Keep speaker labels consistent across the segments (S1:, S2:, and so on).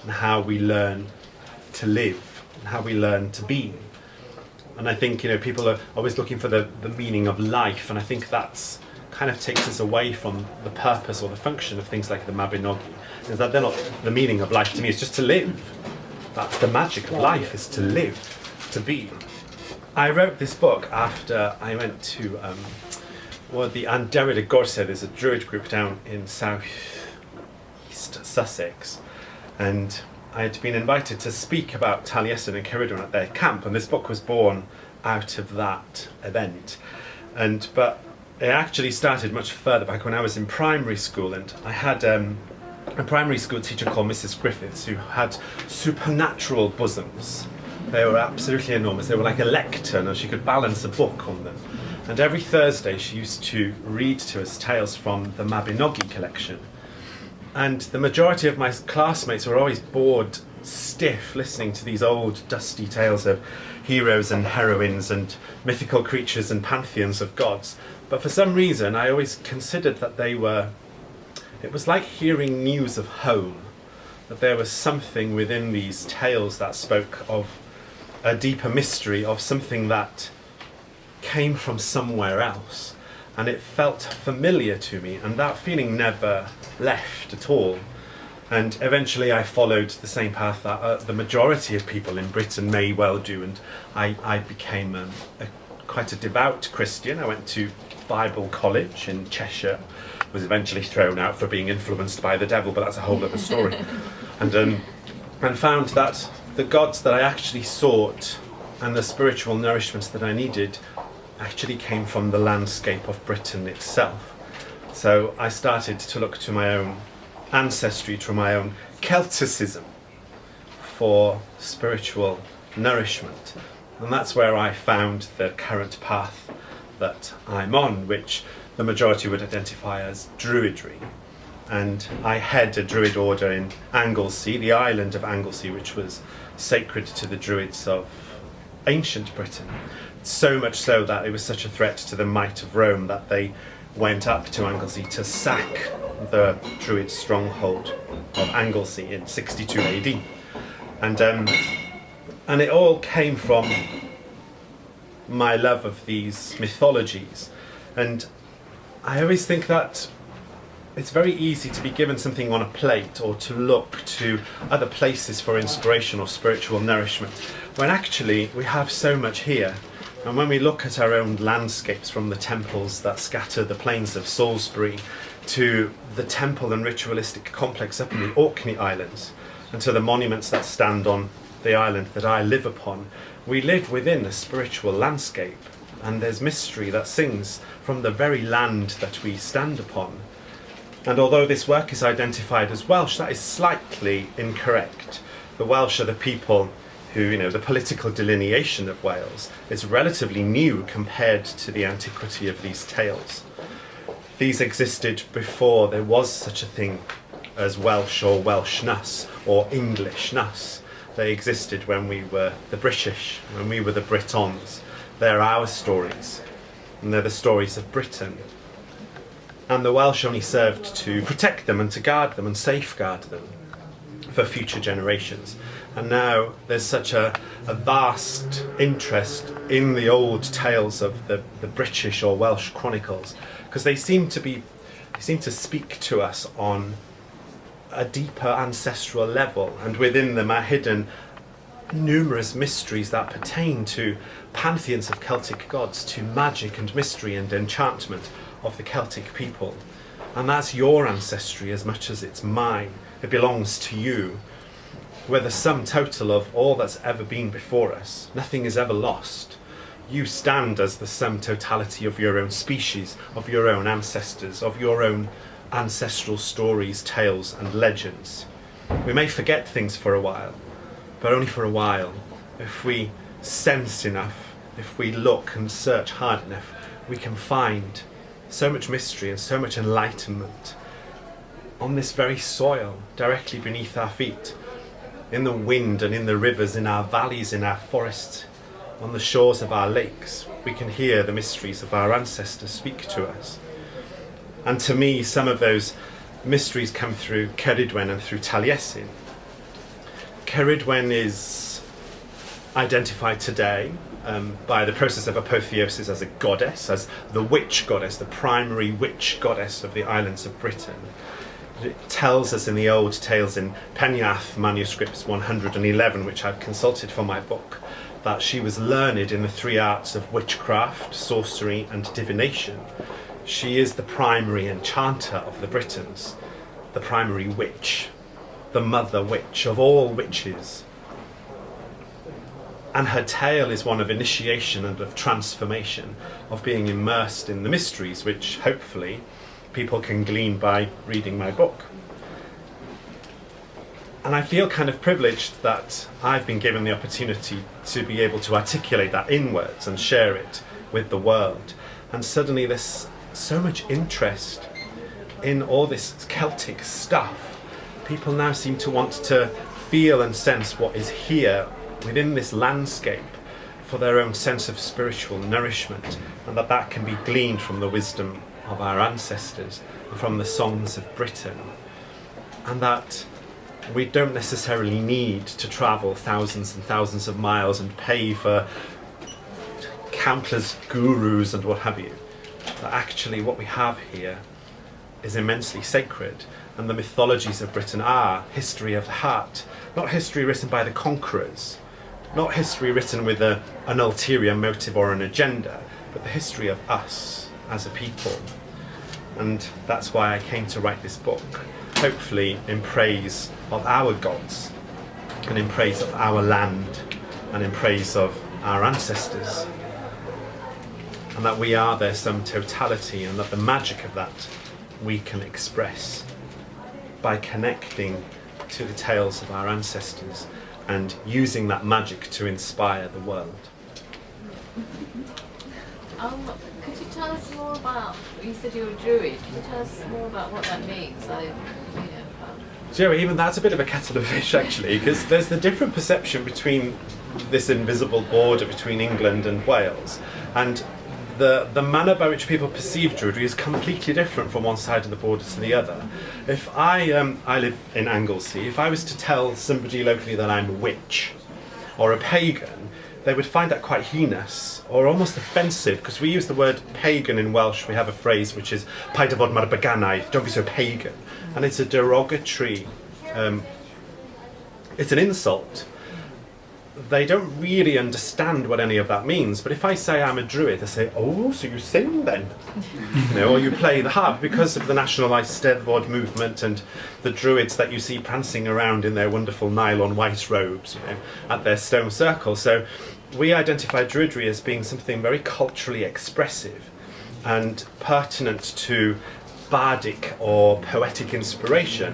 S1: and how we learn to live and how we learn to be. And I think, people are always looking for the meaning of life, and I think that's kind of takes us away from the purpose or the function of things like the Mabinogi. Is that they're not the meaning of life to me, it's just to live. That's the magic of life, is to live, to be. I wrote this book after I went to the Anderid y Gorsedd. There's a Druid group down in south east Sussex, and I had been invited to speak about Taliesin and Cerridwen at their camp, and this book was born out of that event. But it actually started much further back when I was in primary school, and I had a primary school teacher called Mrs. Griffiths who had supernatural bosoms. They were absolutely enormous. They were like a lectern, and she could balance a book on them. And every Thursday she used to read to us tales from the Mabinogi collection. And the majority of my classmates were always bored stiff listening to these old dusty tales of heroes and heroines and mythical creatures and pantheons of gods. But for some reason I always considered that it was like hearing news of home, that there was something within these tales that spoke of a deeper mystery, of something that came from somewhere else. And it felt familiar to me, and that feeling never left at all. And eventually I followed the same path that the majority of people in Britain may well do, and I became quite a devout Christian. I went to Bible college in Cheshire, was eventually thrown out for being influenced by the devil, but that's a whole other story. And found that the gods that I actually sought and the spiritual nourishments that I needed actually came from the landscape of Britain itself. So I started to look to my own ancestry, to my own Celticism for spiritual nourishment. And that's where I found the current path that I'm on, which the majority would identify as Druidry. And I head a Druid order in Anglesey, the island of Anglesey, which was sacred to the Druids of ancient Britain. So much so that it was such a threat to the might of Rome that they went up to Anglesey to sack the Druid stronghold of Anglesey in 62 AD. And it all came from my love of these mythologies. And I always think that it's very easy to be given something on a plate or to look to other places for inspiration or spiritual nourishment, when actually we have so much here. And when we look at our own landscapes, from the temples that scatter the plains of Salisbury to the temple and ritualistic complex up in the Orkney Islands, and to the monuments that stand on the island that I live upon, we live within a spiritual landscape, and there's mystery that sings from the very land that we stand upon. And although this work is identified as Welsh, that is slightly incorrect. The Welsh are the people who, the political delineation of Wales is relatively new compared to the antiquity of these tales. These existed before there was such a thing as Welsh or Welshness or Englishness. They existed when we were the British, when we were the Britons. They're our stories, and they're the stories of Britain. And the Welsh only served to protect them and to guard them and safeguard them for future generations. And now there's such a vast interest in the old tales of the British or Welsh chronicles, because they seem to speak to us on a deeper ancestral level, and within them are hidden numerous mysteries that pertain to pantheons of Celtic gods, to magic and mystery and enchantment of the Celtic people. And that's your ancestry as much as it's mine. It belongs to you. We're the sum total of all that's ever been before us. Nothing is ever lost. You stand as the sum totality of your own species, of your own ancestors, of your own ancestral stories, tales and legends. We may forget things for a while, but only for a while. If we sense enough, if we look and search hard enough, we can find so much mystery and so much enlightenment on this very soil, directly beneath our feet, in the wind and in the rivers, in our valleys, in our forests, on the shores of our lakes. We can hear the mysteries of our ancestors speak to us. And to me, some of those mysteries come through Cerridwen and through Taliesin. Cerridwen is identified today by the process of apotheosis as a goddess, as the witch goddess, the primary witch goddess of the islands of Britain. It tells us in the old tales in Penyath manuscripts 111, which I've consulted for my book, that she was learned in the three arts of witchcraft, sorcery and divination. She is the primary enchanter of the Britons, the primary witch, the mother witch of all witches. And her tale is one of initiation and of transformation, of being immersed in the mysteries, which hopefully people can glean by reading my book. And I feel kind of privileged that I've been given the opportunity to be able to articulate that in words and share it with the world. And suddenly there's so much interest in all this Celtic stuff. People now seem to want to feel and sense what is here within this landscape for their own sense of spiritual nourishment, and that can be gleaned from the wisdom of our ancestors and from the songs of Britain, and that we don't necessarily need to travel thousands and thousands of miles and pay for countless gurus and what have you. That actually what we have here is immensely sacred, and the mythologies of Britain are history of the heart, not history written by the conquerors, not history written with an ulterior motive or an agenda, but the history of us as a people. And that's why I came to write this book, hopefully in praise of our gods, and in praise of our land, and in praise of our ancestors, and that we are their sum totality, and that the magic of that we can express by connecting to the tales of our ancestors and using that magic to inspire the world.
S2: Could you tell us more about, you said you were a Druid, could you tell us more about what that means?
S1: So even that's a bit of a kettle of fish actually, because there's the different perception between this invisible border between England and Wales, and the manner by which people perceive Druidry is completely different from one side of the border to the other. If I live in Anglesey, if I was to tell somebody locally that I'm a witch or a pagan, they would find that quite heinous or almost offensive, because we use the word pagan in Welsh. We have a phrase which is paid fod mar baganaidd, don't be so pagan, and it's a derogatory, it's an insult. They don't really understand what any of that means, but if I say I'm a Druid, they say, oh, so you sing then? Or you play the harp, because of the national Eisteddfod movement and the Druids that you see prancing around in their wonderful nylon white robes, at their stone circle. So we identify Druidry as being something very culturally expressive and pertinent to bardic or poetic inspiration.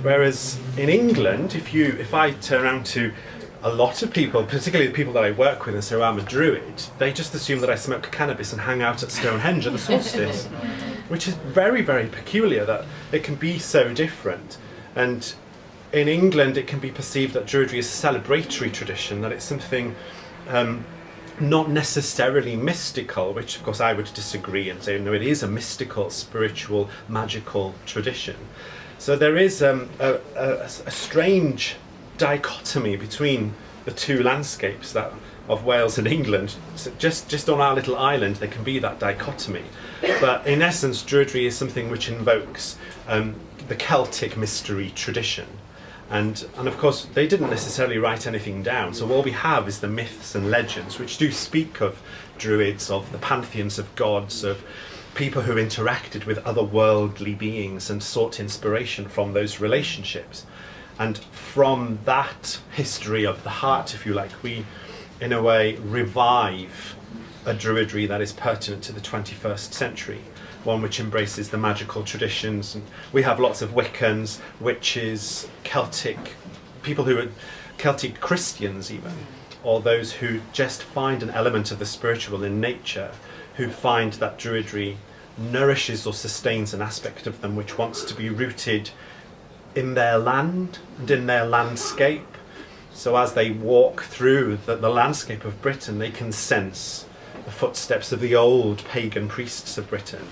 S1: Whereas in England, if I turn around to a lot of people, particularly the people that I work with, and say, I'm a Druid, they just assume that I smoke cannabis and hang out at Stonehenge at the solstice, which is very, very peculiar that it can be so different. And in England, it can be perceived that Druidry is a celebratory tradition, that it's something not necessarily mystical, which of course I would disagree and say, no, it is a mystical, spiritual, magical tradition. So there is a strange dichotomy between the two landscapes, that of Wales and England. So just on our little island there can be that dichotomy, but in essence Druidry is something which invokes the Celtic mystery tradition, and of course they didn't necessarily write anything down, so all we have is the myths and legends which do speak of Druids, of the pantheons of gods, of people who interacted with otherworldly beings and sought inspiration from those relationships. And from that history of the heart, if you like, we, in a way, revive a Druidry that is pertinent to the 21st century, one which embraces the magical traditions. And we have lots of Wiccans, witches, Celtic, people who are Celtic Christians even, or those who just find an element of the spiritual in nature, who find that Druidry nourishes or sustains an aspect of them which wants to be rooted in their land and in their landscape. So as they walk through the landscape of Britain, they can sense the footsteps of the old pagan priests of Britain,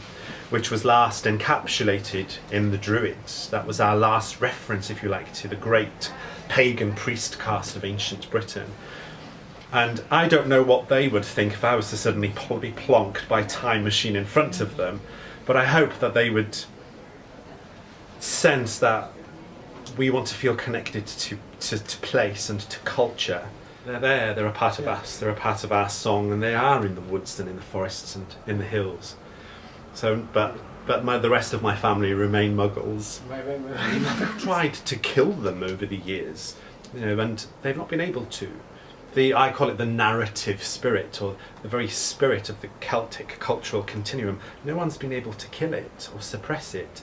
S1: which was last encapsulated in the Druids. That was our last reference, if you like, to the great pagan priest caste of ancient Britain. And I don't know what they would think if I was to suddenly be plonked by a time machine in front of them, but I hope that they would sense that we want to feel connected to place and to culture. They're there, they're a part of us, they're a part of our song, and they are in the woods and in the forests and in the hills. So, but the rest of my family remain Muggles. I've tried to kill them over the years, and they've not been able to. I call it the narrative spirit, or the very spirit of the Celtic cultural continuum. No one's been able to kill it or suppress it.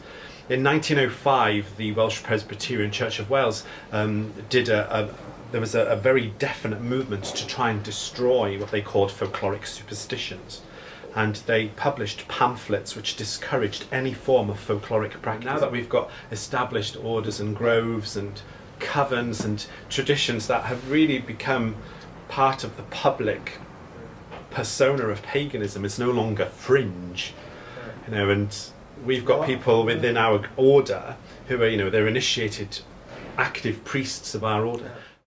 S1: In 1905, the Welsh Presbyterian Church of Wales there was a very definite movement to try and destroy what they called folkloric superstitions. And they published pamphlets which discouraged any form of folkloric practice. Now that we've got established orders and groves and covens and traditions that have really become part of the public persona of paganism, it's no longer fringe, and we've got people within our order who are, they're initiated active priests of our order.